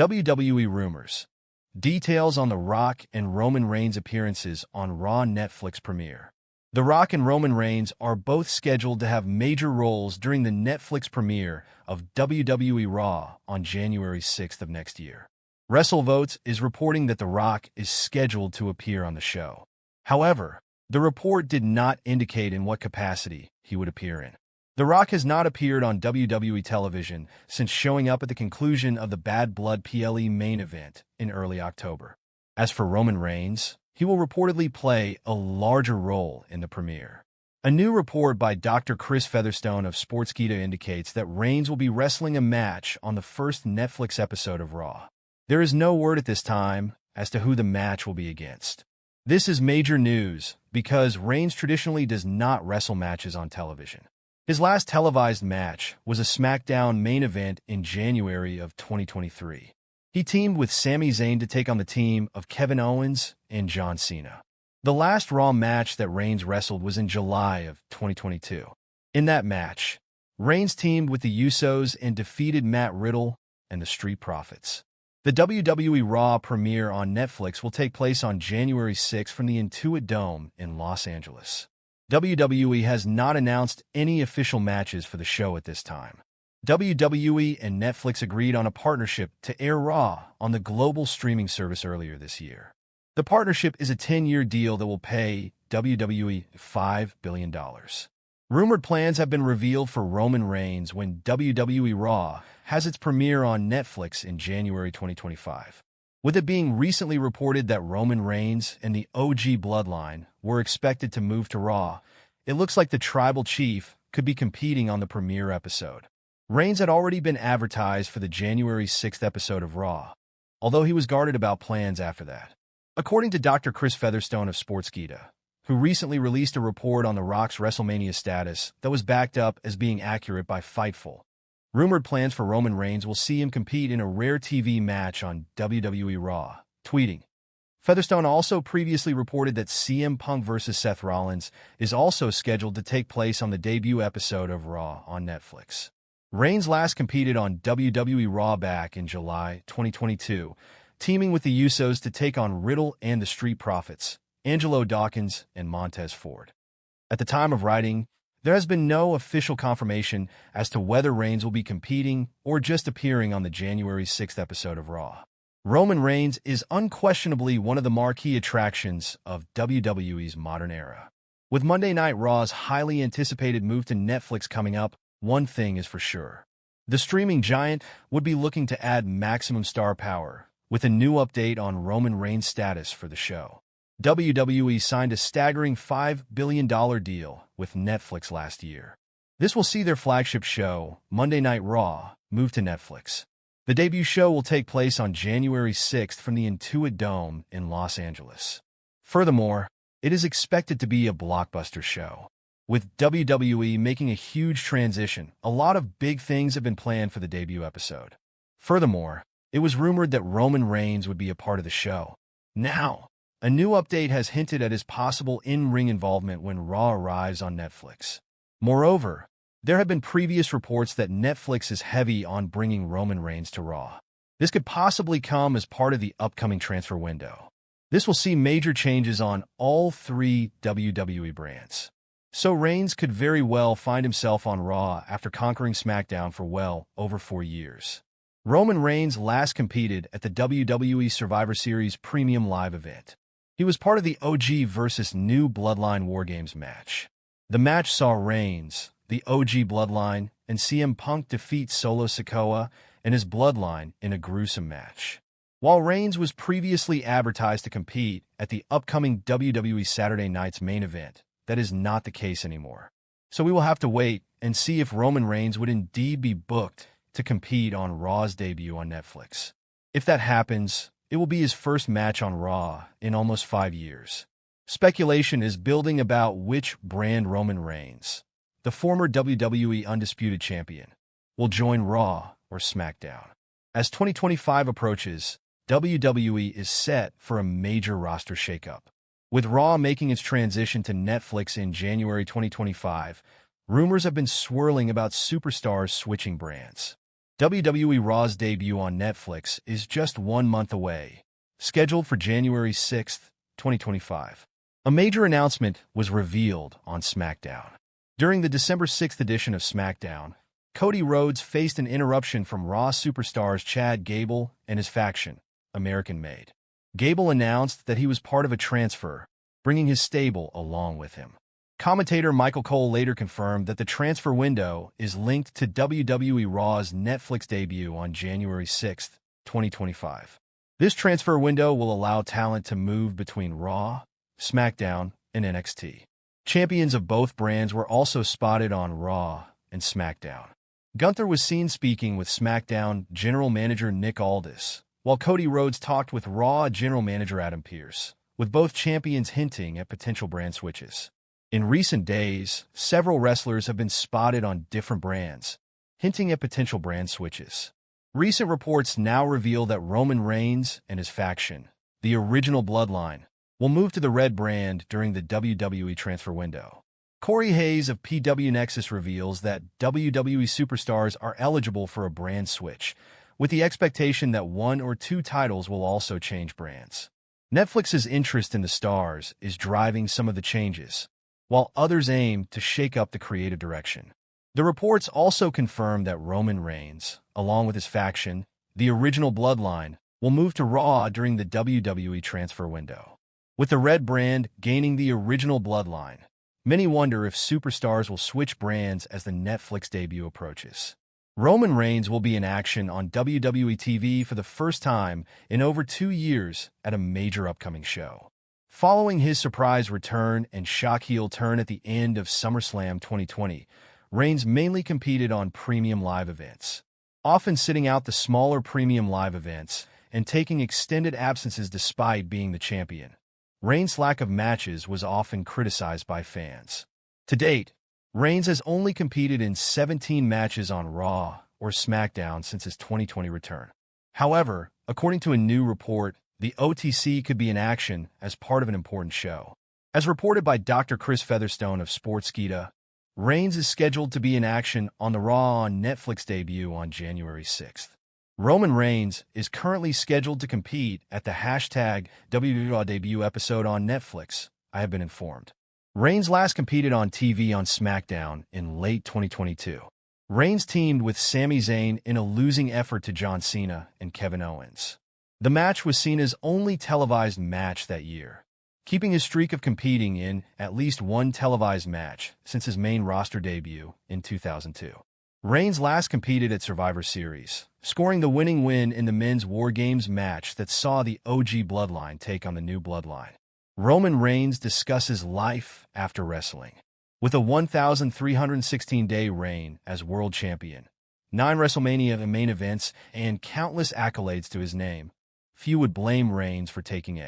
WWE rumors. Details on The Rock and Roman Reigns' appearances on Raw Netflix premiere. The Rock and Roman Reigns are both scheduled to have major roles during the Netflix premiere of WWE Raw on January 6th of next year. WrestleVotes is reporting that The Rock is scheduled to appear on the show. However, the report did not indicate in what capacity he would appear in. The Rock has not appeared on WWE television since showing up at the conclusion of the Bad Blood PLE main event in early October. As for Roman Reigns, he will reportedly play a larger role in the premiere. A new report by Dr. Chris Featherstone of Sportskeeda indicates that Reigns will be wrestling a match on the first Netflix episode of Raw. There is no word at this time as to who the match will be against. This is major news because Reigns traditionally does not wrestle matches on television. His last televised match was a SmackDown main event in January of 2023. He teamed with Sami Zayn to take on the team of Kevin Owens and John Cena. The last Raw match that Reigns wrestled was in July of 2022. In that match, Reigns teamed with the Usos and defeated Matt Riddle and the Street Profits. The WWE Raw premiere on Netflix will take place on January 6 from the Intuit Dome in Los Angeles. WWE has not announced any official matches for the show at this time. WWE and Netflix agreed on a partnership to air Raw on the global streaming service earlier this year. The partnership is a 10-year deal that will pay WWE $5 billion. Rumored plans have been revealed for Roman Reigns when WWE Raw has its premiere on Netflix in January 2025. With it being recently reported that Roman Reigns and the OG Bloodline were expected to move to Raw, it looks like the Tribal Chief could be competing on the premiere episode. Reigns had already been advertised for the January 6th episode of Raw, although he was guarded about plans after that. According to Dr. Chris Featherstone of Sportskeeda, who recently released a report on The Rock's WrestleMania status that was backed up as being accurate by Fightful, rumored plans for Roman Reigns will see him compete in a rare TV match on WWE Raw, tweeting. Featherstone also previously reported that CM Punk vs. Seth Rollins is also scheduled to take place on the debut episode of Raw on Netflix. Reigns last competed on WWE Raw back in July 2022, teaming with the Usos to take on Riddle and the Street Profits, Angelo Dawkins and Montez Ford. At the time of writing, there has been no official confirmation as to whether Reigns will be competing or just appearing on the January 6th episode of Raw. Roman Reigns is unquestionably one of the marquee attractions of WWE's modern era. With Monday Night Raw's highly anticipated move to Netflix coming up, one thing is for sure. The streaming giant would be looking to add maximum star power with a new update on Roman Reigns' status for the show. WWE signed a staggering $5 billion deal with Netflix last year. This will see their flagship show, Monday Night Raw, move to Netflix. The debut show will take place on January 6th from the Intuit Dome in Los Angeles. Furthermore, it is expected to be a blockbuster show. With WWE making a huge transition, a lot of big things have been planned for the debut episode. Furthermore, it was rumored that Roman Reigns would be a part of the show. Now, a new update has hinted at his possible in-ring involvement when Raw arrives on Netflix. Moreover, there have been previous reports that Netflix is heavy on bringing Roman Reigns to Raw. This could possibly come as part of the upcoming transfer window. This will see major changes on all three WWE brands. So Reigns could very well find himself on Raw after conquering SmackDown for well over 4 years. Roman Reigns last competed at the WWE Survivor Series Premium Live event. He was part of the OG versus New Bloodline War Games match. The match saw Reigns, the OG Bloodline, and CM Punk defeat Solo Sikoa and his Bloodline in a gruesome match. While Reigns was previously advertised to compete at the upcoming WWE Saturday Night's main event, that is not the case anymore. So we will have to wait and see if Roman Reigns would indeed be booked to compete on Raw's debut on Netflix. If that happens, it will be his first match on Raw in almost 5 years. Speculation is building about which brand Roman Reigns, the former WWE Undisputed Champion, will join Raw or SmackDown. As 2025 approaches, WWE is set for a major roster shakeup. With Raw making its transition to Netflix in January 2025, rumors have been swirling about superstars switching brands. WWE Raw's debut on Netflix is just 1 month away, scheduled for January 6, 2025. A major announcement was revealed on SmackDown. During the December 6th edition of SmackDown, Cody Rhodes faced an interruption from Raw superstars Chad Gable and his faction, American Made. Gable announced that he was part of a transfer, bringing his stable along with him. Commentator Michael Cole later confirmed that the transfer window is linked to WWE Raw's Netflix debut on January 6, 2025. This transfer window will allow talent to move between Raw, SmackDown, and NXT. Champions of both brands were also spotted on Raw and SmackDown. Gunther was seen speaking with SmackDown General Manager Nick Aldis, while Cody Rhodes talked with Raw General Manager Adam Pearce, with both champions hinting at potential brand switches. In recent days, several wrestlers have been spotted on different brands, hinting at potential brand switches. Recent reports now reveal that Roman Reigns and his faction, the original Bloodline, will move to the Red brand during the WWE transfer window. Corey Hayes of PW Nexus reveals that WWE superstars are eligible for a brand switch, with the expectation that 1 or 2 titles will also change brands. Netflix's interest in the stars is driving some of the changes, while others aim to shake up the creative direction. The reports also confirm that Roman Reigns, along with his faction, the original Bloodline, will move to Raw during the WWE transfer window. With the Red brand gaining the original Bloodline, many wonder if superstars will switch brands as the Netflix debut approaches. Roman Reigns will be in action on WWE TV for the first time in over 2 years at a major upcoming show. Following his surprise return and shock heel turn at the end of SummerSlam 2020, Reigns mainly competed on premium live events, often sitting out the smaller premium live events and taking extended absences despite being the champion. Reigns' lack of matches was often criticized by fans. To date, Reigns has only competed in 17 matches on Raw or SmackDown since his 2020 return. However, according to a new report, the OTC could be in action as part of an important show. As reported by Dr. Chris Featherstone of Sportskeeda, Reigns is scheduled to be in action on the Raw on Netflix debut on January 6th. Roman Reigns is currently scheduled to compete at the #WWE debut episode on Netflix, I have been informed. Reigns last competed on TV on SmackDown in late 2022. Reigns teamed with Sami Zayn in a losing effort to John Cena and Kevin Owens. The match was Cena's only televised match that year, keeping his streak of competing in at least one televised match since his main roster debut in 2002. Reigns last competed at Survivor Series, scoring the winning win in the men's War Games match that saw the OG Bloodline take on the new Bloodline. Roman Reigns discusses life after wrestling. With a 1,316-day reign as world champion, 9 WrestleMania main events, and countless accolades to his name, few would blame Reigns for taking a